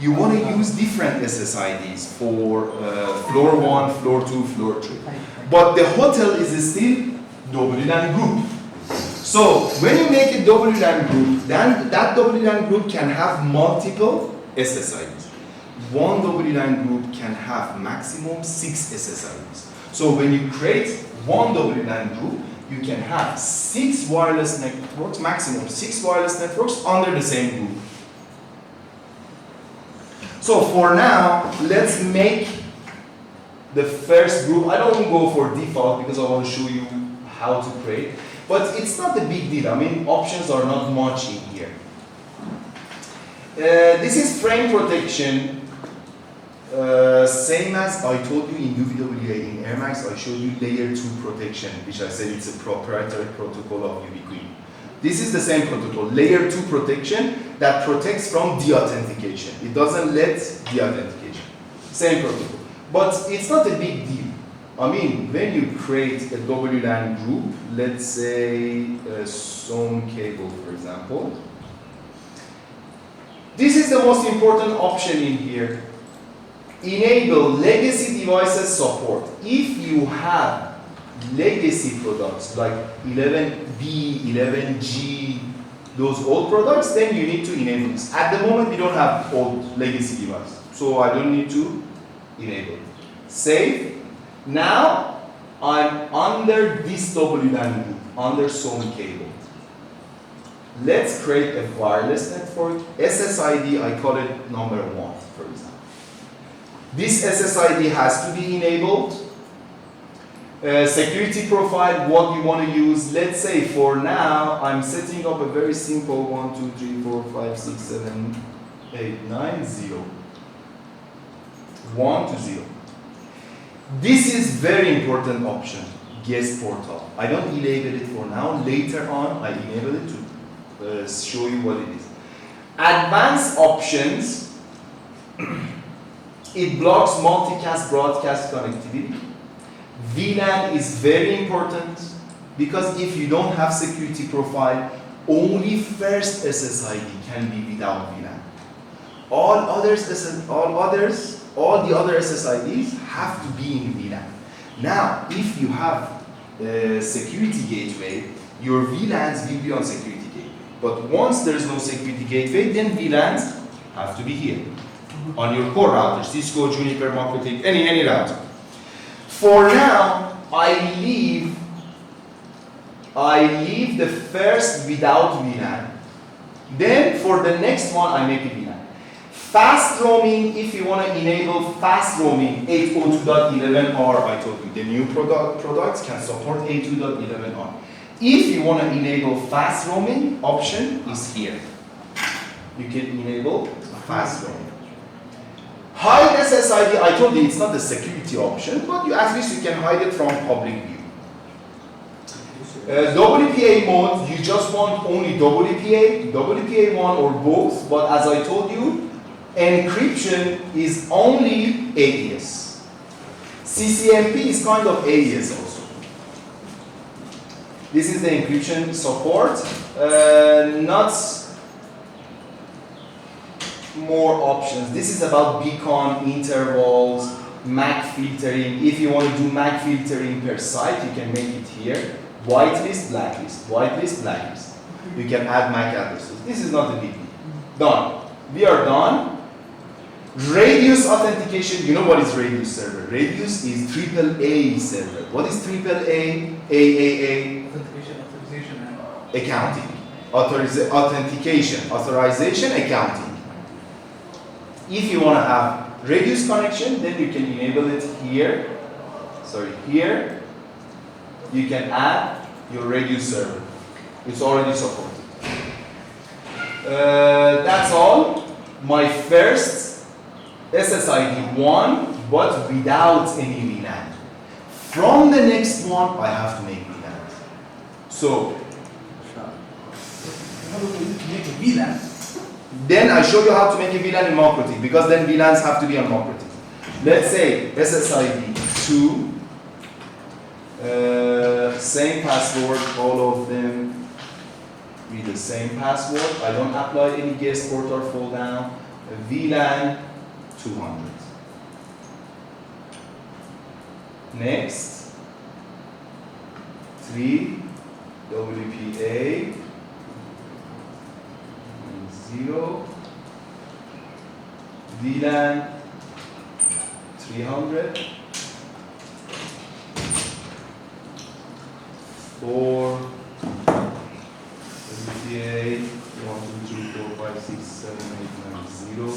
You want to use different SSIDs for floor 1, floor 2, floor 3. But the hotel is still wlan group. So when you make a wlan group, then that wlan group can have multiple SSIDs. One wlan group can have maximum 6 SSIDs. So when you create one wlan group, you can have 6 wireless networks, maximum 6 wireless networks under the same group. So for now, let's make the first group. I don't go for default because I want to show you how to create, but it's not a big deal. I mean, options are not much in here. This is frame protection, same as I told you in UEWA, in Air Max, I showed you layer 2 protection, which I said it's a proprietary protocol of Ubiquiti. This is the same protocol, layer 2 protection that protects from de-authentication. It doesn't let de-authentication. Same protocol. But it's not a big deal. I mean, when you create a wlan group, let's say a SOM cable, for example, this is the most important option in here. Enable legacy devices support. If you have legacy products like 11B, 11G, those old products, then you need to enable this. At the moment, we don't have old legacy device, so I don't need to enable it. Save. Now, I'm under this wlan group, under SOM cable. Let's create a wireless network. SSID, I call it number 1, for example. This SSID has to be enabled. Security profile, what you want to use. Let's say for now, I'm setting up a very simple 1, 2, 3, 4, 5, 6, 7, 8, 9, 0. 1 to 0. This is very important option, guest portal. I don't enable it for now. Later on, I enable it to show you what it is. Advanced options, it blocks multicast broadcast connectivity. VLAN is very important because if you don't have security profile, only first SSID can be without VLAN. All the other SSIDs have to be in VLAN. Now, if you have a security gateway, your VLANs will be on security gateway. But once there's no security gateway, then VLANs have to be here on your core router, Cisco, Juniper, McAfee, any router. For now, I leave the first without VLAN. Then for the next one, I make a VLAN. Fast roaming, if you want to enable fast roaming, 802.11r, I told you, the new products can support 802.11r. If you want to enable fast roaming, option is here. You can enable fast roaming. Hide SSID, I told you it's not the security option, but at least you can hide it from public view. WPA mode, you just want only WPA, WPA1 or both, but as I told you, encryption is only AES. CCMP is kind of AES also. This is the encryption support, not more options. This is about beacon, intervals, MAC filtering. If you want to do MAC filtering per site, you can make it here. Whitelist, blacklist, whitelist, blacklist. You can add MAC addresses. This is not a big deal. Done. We are done. Radius authentication. You know what is Radius server? Radius is AAA server. What is AAA? AAA? Authentication, authorization, and accounting. Authentication, authorization, accounting. If you want to have radius connection, then you can enable it here. Sorry, here. You can add your radius server. It's already supported. That's all. My first SSID 1, but without any VLAN. From the next one, I have to make VLAN. So, how do we make a VLAN? then I show you how to make a VLAN in McAfee, because then VLANs have to be on McAfee. Let's say SSID 2, same password, all of them with the same password. I don't apply any guest port or fall down. VLAN 200. Next, 3 WPA 0 VLAN 300 4 WPA 1, 2, 3, 4, 5, 6, 7, 8, 9, 0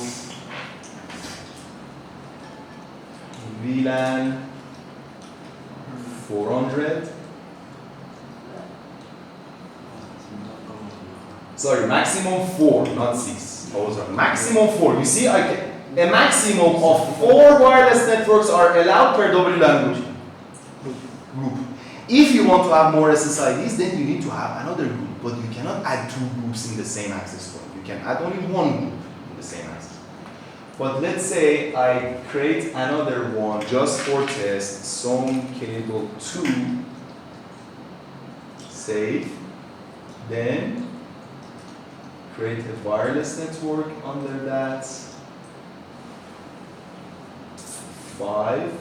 VLAN 400. Sorry, maximum 4, not 6. I was wrong. Maximum 4. You see, I can, a maximum of 4 wireless networks are allowed per WLAN group. If you want to have more SSIDs, then you need to have another group, but you cannot add 2 groups in the same access point. You can add only 1 group in the same access. But let's say I create another one just for test, some cable 2, save, then create a wireless network under that, 5,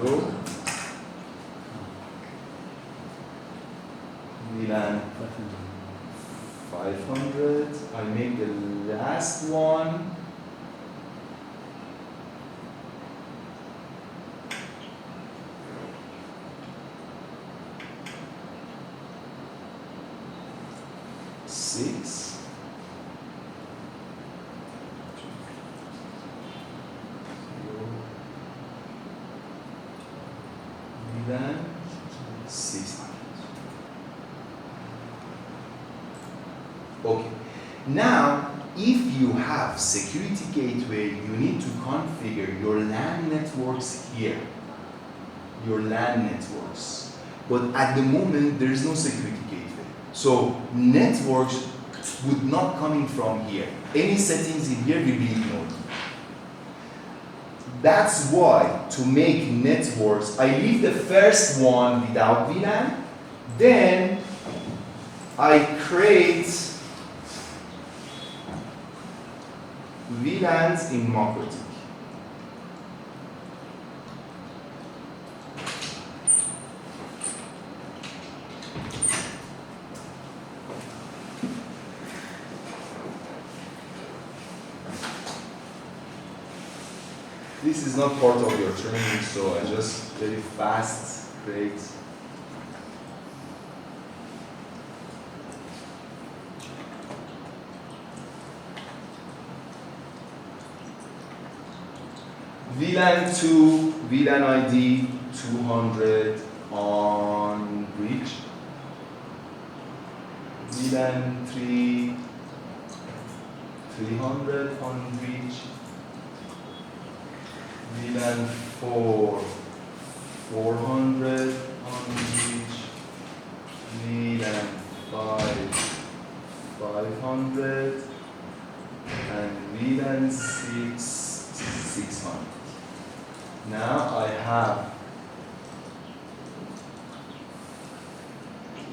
0, VLAN 500. I make the last one. Six. VLAN 600. Okay. Now, if you have security gateway, you need to configure your LAN networks here. Your LAN networks. But at the moment, there is no security gateway. So networks would not come in from here. Any settings in here will be ignored. That's why to make networks, I leave the first one without VLAN, then I create VLANs in Macritic. This is not part of your training, so I just very fast create. VLAN 2, VLAN ID 200 on bridge. VLAN 3, 300 on bridge. VLAN 4, 400 on bridge. VLAN 5, 500. And VLAN 6, 600. Now I have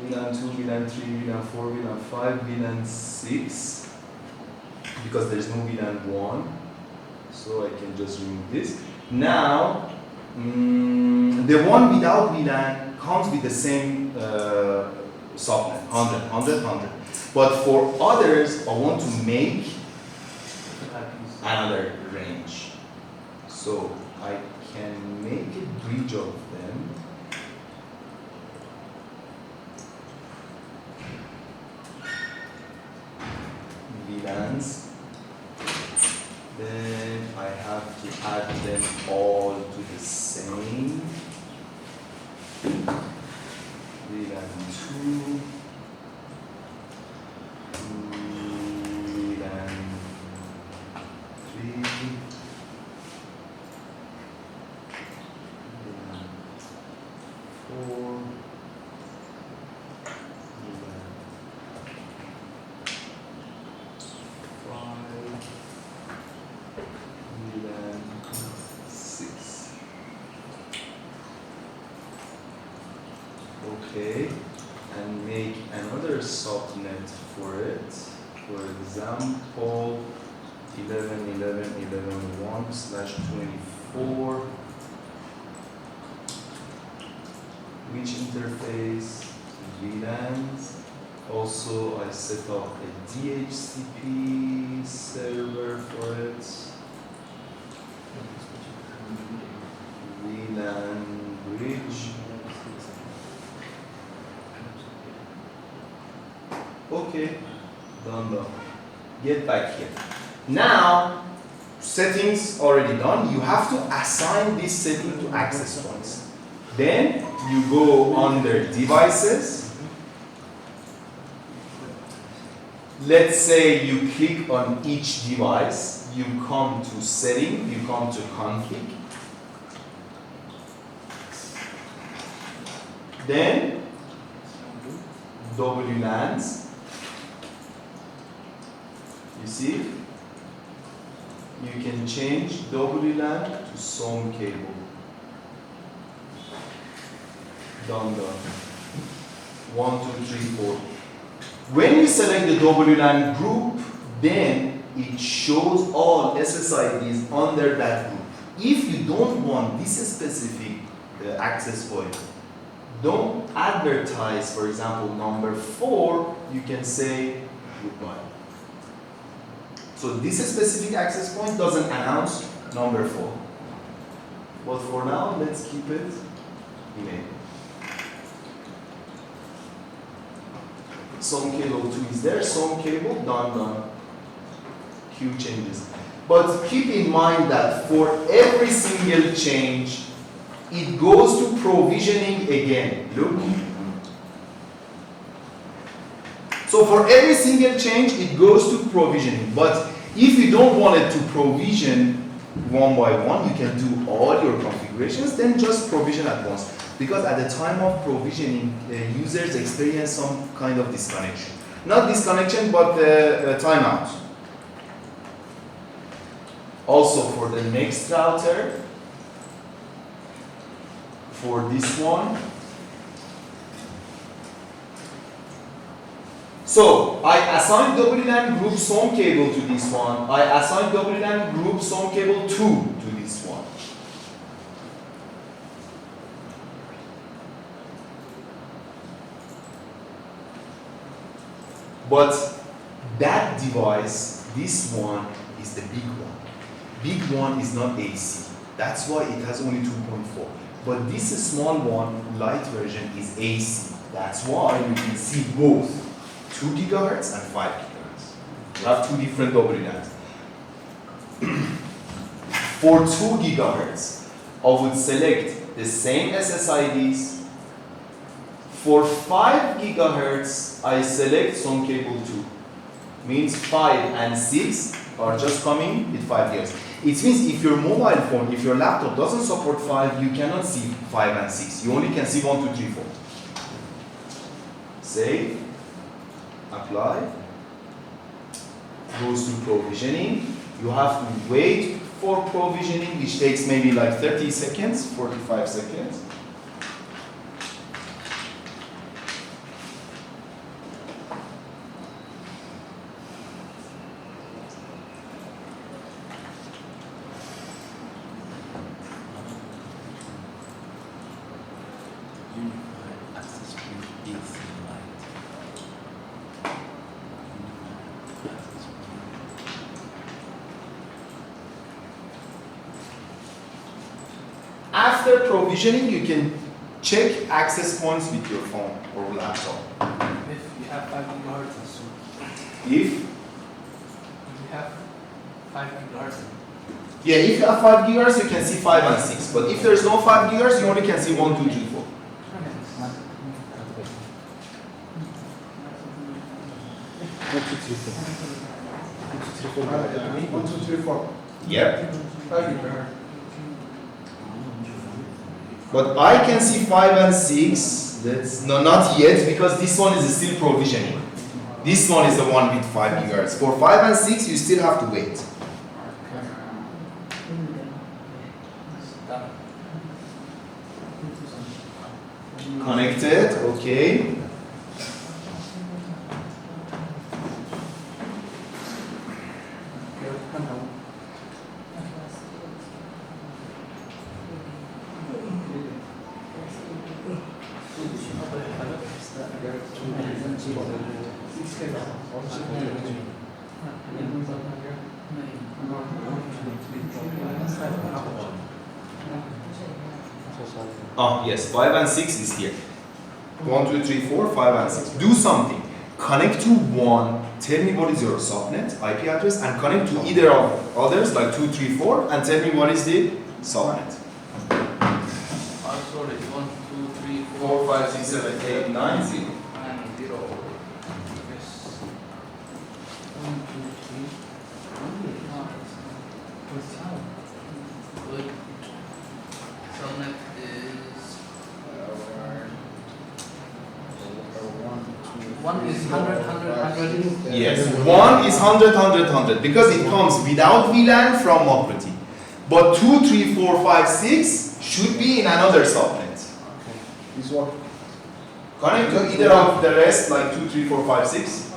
VLAN 2, VLAN 3, VLAN 4, VLAN 5, VLAN 6, because there is no VLAN 1, so I can just remove this. Now, the one without VLAN comes with the same subnet, 100, 100, 100. But for others, I want to make another range. So I can make a bridge of them. VLANs. Then I have to add them all to the same. VLAN 2. VLAN 3. VLAN 4. VLAN 5. VLAN 6. Okay, and make another subnet for it. For example, 11.11.11.1/24. Which interface? VLANs. Also, I set up a DHCP server for it. VLAN bridge. Okay, done. Get back here. Now, settings already done. You have to assign this setting to access points. Then you go under devices. Let's say you click on each device. You come to setting. You come to config. Then WLANs. You see? You can change WLAN to some cable. Done. 1, 2, 3, 4. When you select the WLAN group, then it shows all SSIDs under that group. If you don't want this specific access point, don't advertise, for example, number 4, you can say goodbye. So this specific access point doesn't announce number 4. But for now, let's keep it enabled. Some cable 2 is there, some cable, done. Few changes. But keep in mind that for every single change, it goes to provisioning again. Look. So for every single change, it goes to provisioning. But if you don't want it to provision one by one, you can do all your configurations, then just provision at once. Because at the time of provisioning, users experience some kind of disconnection. Not disconnection, but timeout. Also for the next router, for this one. So I assigned WLAN group some cable to this one. I assigned WLAN group some cable 2 to this one. But that device, this one, is the big one. Big one is not AC. That's why it has only 2.4. But this small one, light version, is AC. That's why you can see both 2 gigahertz and 5 gigahertz. You have 2 different WLANs. For 2 gigahertz, I would select the same SSIDs. For 5 gigahertz, I select some cable 2. Means 5 and 6 are just coming with 5 gigahertz. It means if your mobile phone, if your laptop doesn't support 5, you cannot see 5 and 6. You only can see 1, 2, 3, 4. Save. Apply. Goes to provisioning. You have to wait for provisioning, which takes maybe like 30 seconds, 45 seconds. After provisioning, you can check access points with your phone or laptop. If you have 5 gigahertz and so. If you have 5 gigahertz. Yeah, if you have 5 gigahertz, you can see 5 and 6. But if there's no 5 gigahertz, you only can see 1, 2, 3, 4. One, two, three, four. Yep. 5 gigahertz. But I can see 5 and 6. That's no, not yet, because this one is still provisioning. This one is the one with 5 gigahertz. For 5 and 6, you still have to wait. Connected, okay. Oh, yes, 5 and 6 is here. 1, 2, 3, 4, 5 and 6. Do something. Connect to one, tell me what is your subnet, IP address, and connect to either of others, like 2, 3, 4, and tell me what is the subnet. Sorry, 1, 2, 3, 4, 5, 6, 7, 8, 9, 0. 9, 0. Yes. 1, 2, 3. Good. Subnet is 1 is 100, 100, 100. Yes, 1 is 100, 100, 100, because it comes without VLAN from Ubiquiti. But 2, 3, 4, 5, 6 should be in another subnet. This one. Connect to either of the rest, like 2, 3, 4, 5, 6.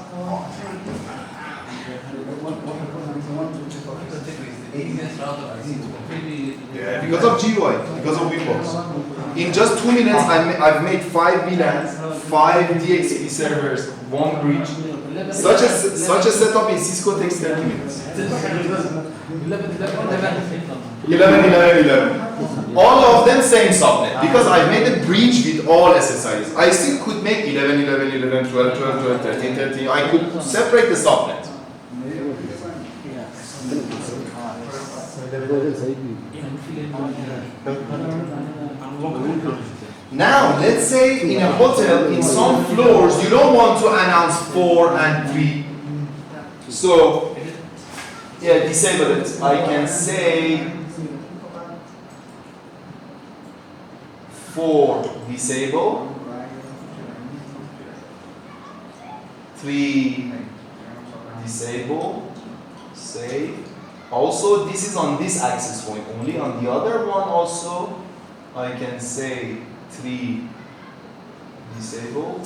Yeah, because of GUI, because of Winbox. In just 2 minutes, I've made 5 VLANs, 5 DXP servers, 1 bridge. Such a setup in Cisco takes 30 minutes. 11. All of them same subnet, because I made a bridge with all SSIDs. I still could make 11, 12, 13, 13. I could separate the subnet. Now, let's say in a hotel, in some floors, you don't want to announce 4 and 3. So, yeah, disable it. I can say 4 disable, 3 disable, save. Also, this is on this access point only. On the other one also, I can say 3 disable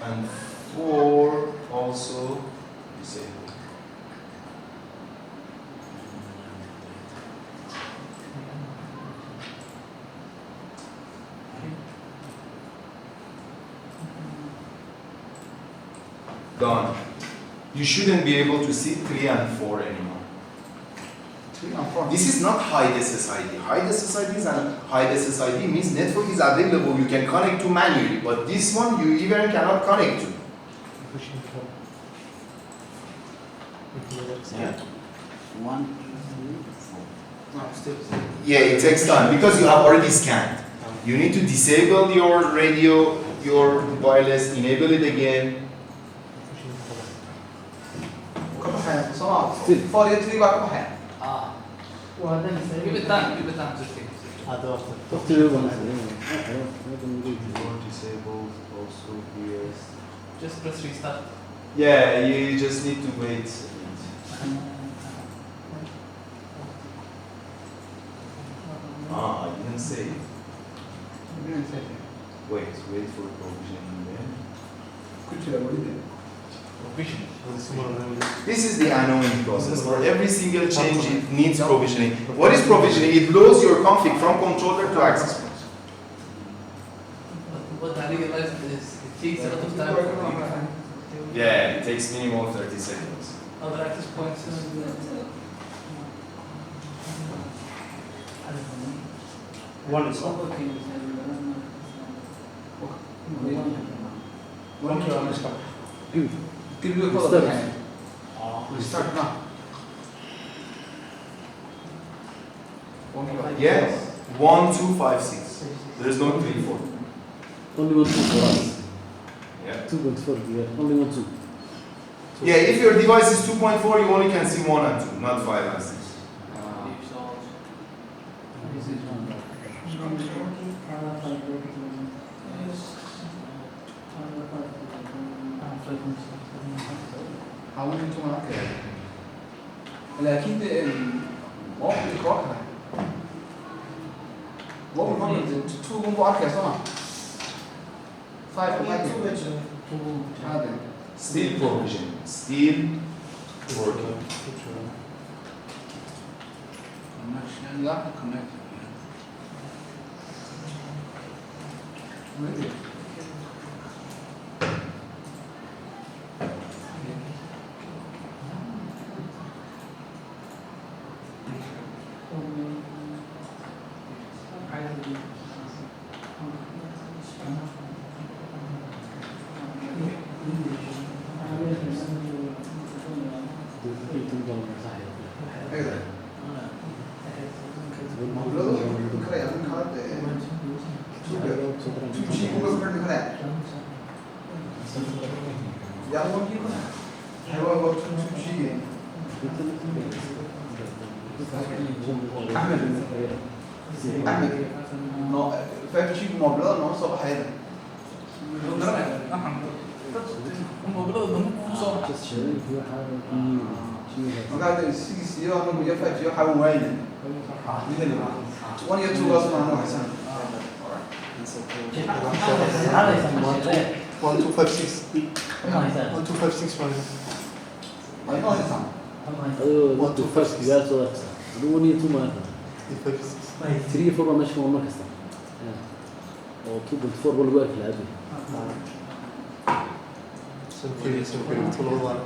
and 4 also disable. Done. You shouldn't be able to see 3 and 4 anymore. 3 and 4. This is not hide SSID. Hide SSIDs and hide SSID means network is available, you can connect to manually, but this one you even cannot connect to. Yeah. 1, 2, 3, 4. No, still. Yeah, it takes time because you have already scanned. You need to disable your radio, your wireless, enable it again. Still. 4 8 3 بقى واحد. Give it time, give it time. Just take it. Disabled also here. Just press restart. Yeah, you just need to wait. Ah, I didn't say. Wait for provisioning then. This is the annoying process. For every single change, it needs provisioning. What is provisioning? It loads your config from controller to access point. What I realized is it takes a lot of time for Yeah, it takes minimum 30 seconds. other access points. One is on. One kill is coming. Give you a call. We start now. Yes. 1, 2, 5, 6. There's no 3, 4. Only 1, 2 for us. Yeah. 2.4, yeah. Only 1, 2. Yeah, if your device is 2.4, you only can see 1 and 2, not 5 and 6. حاولت انتوا معاك لا اكيد مواقف الاقراء مواقف مرة تو جنبه عارف يا صنع 5 هذا Still provision, still working. Connection. You have to connect. Maybe. أحمد no فاهم شيء موبلة نو صباح هذا ما قاعد يسيق سيارة أنا ويا فاهم شيء حاول وين وانا يتوب أصلا أنا وحسن 1256 1256 ما ينقص يسمع ايوه انتوا فرق قال صوت دوني تو ما 3 4 ماشي والله كسر او 2.4 ولا واقف لعبي سنكري طول الوقت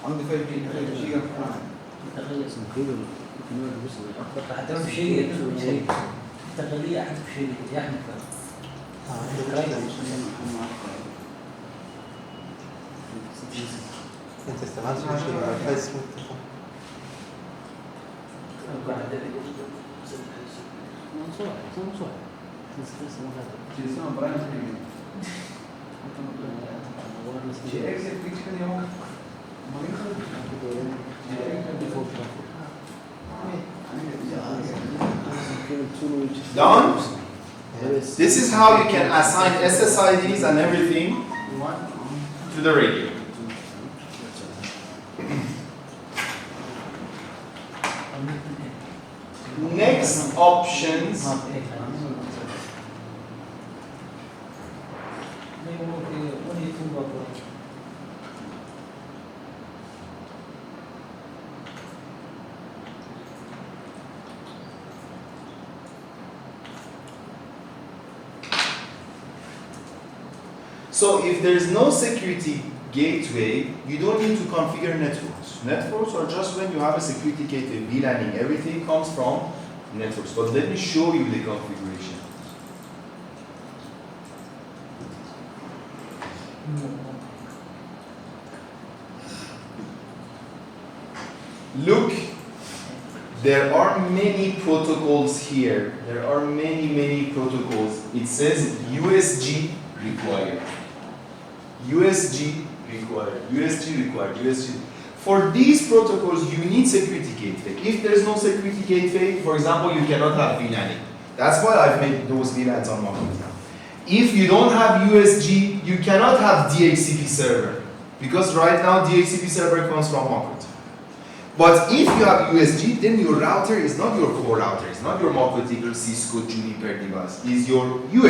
عندي فاهم شيء حتى شيء تخليه أحد شيء يحمل انت استعملت شيء بس Done? This is how you can assign SSIDs and everything to the radio. Next options. So if there is no security gateway, you don't need to configure networks. Networks are just when you have a security gateway, VLANing, everything comes from networks. But let me show you the configuration. Look, there are many protocols here. There are many protocols. It says USG required. USG required, USG required, USG. For these protocols, you need security gateway. If there is no security gateway, for example, you cannot have VLANing. That's why I've made those VLANs on my computer. If you don't have USG, you cannot have DHCP server. Because right now, DHCP server comes from Makut. But if you have USG, then your router is not your core router. It's not your Makut, Cisco, Juniper device. It's your USG.